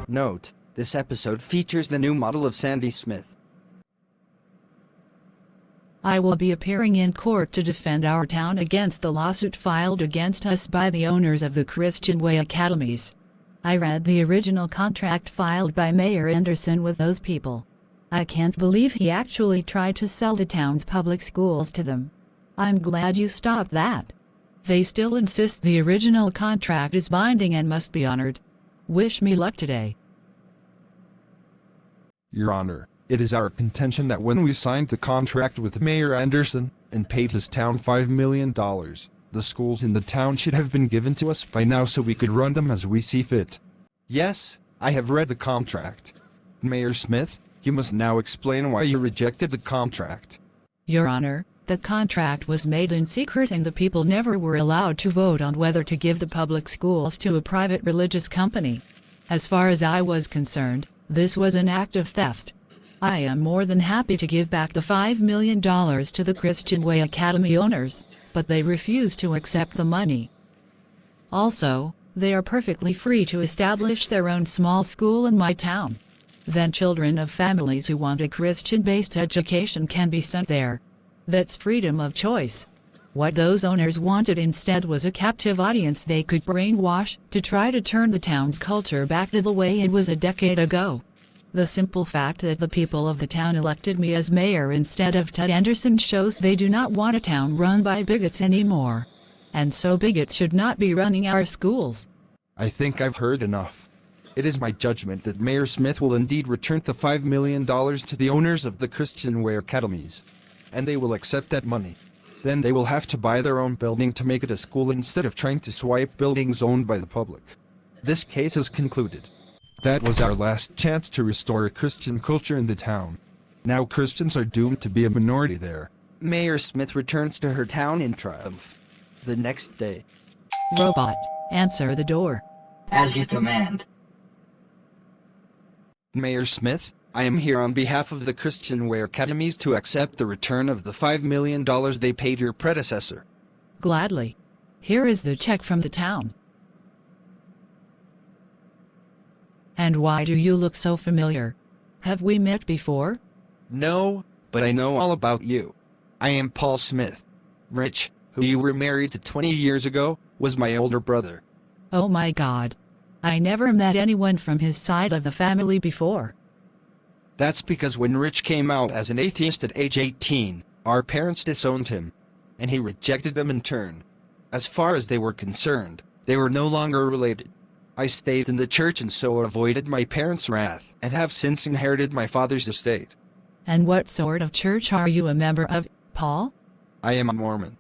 Note: this episode features the new model of Sandy Smith. I will be appearing in court to defend our town against the lawsuit filed against us by the owners of the Christian Way Academies. I read the original contract filed by Mayor Anderson with those people. I can't believe he actually tried to sell the town's public schools to them. I'm glad you stopped that. They still insist the original contract is binding and must be honored. Wish me luck today. Your Honor, it is our contention that when we signed the contract with Mayor Anderson and paid his town $5 million, the schools in the town should have been given to us by now so we could run them as we see fit. Yes, I have read the contract. Mayor Smith, you must now explain why you rejected the contract. Your Honor, the contract was made in secret and the people never were allowed to vote on whether to give the public schools to a private religious company. As far as I was concerned, this was an act of theft. I am more than happy to give back the $5 million to the Christian Way Academy owners, but they refuse to accept the money. Also, they are perfectly free to establish their own small school in my town. Then children of families who want a Christian-based education can be sent there. That's freedom of choice. What those owners wanted instead was a captive audience they could brainwash to try to turn the town's culture back to the way it was a decade ago. The simple fact that the people of the town elected me as mayor instead of Ted Anderson shows they do not want a town run by bigots anymore. And so bigots should not be running our schools. I think I've heard enough. It is my judgment that Mayor Smith will indeed return the $5 million to the owners of the Christian Way Academies. And they will accept that money. Then they will have to buy their own building to make it a school instead of trying to swipe buildings owned by the public. This case is concluded. That was our last chance to restore a Christian culture in the town. Now Christians are doomed to be a minority there. Mayor Smith returns to her town in triumph. The next day. Robot, answer the door. As you command. Mayor Smith, I am here on behalf of the Christian Way Academies to accept the return of the $5 million they paid your predecessor. Gladly. Here is the check from the town. And why do you look so familiar? Have we met before? No, but I know all about you. I am Paul Smith. Rich, who you were married to 20 years ago, was my older brother. Oh my God. I never met anyone from his side of the family before. That's because when Rich came out as an atheist at age 18, our parents disowned him, and he rejected them in turn. As far as they were concerned, they were no longer related. I stayed in the church and so avoided my parents' wrath, and have since inherited my father's estate. And what sort of church are you a member of, Paul? I am a Mormon.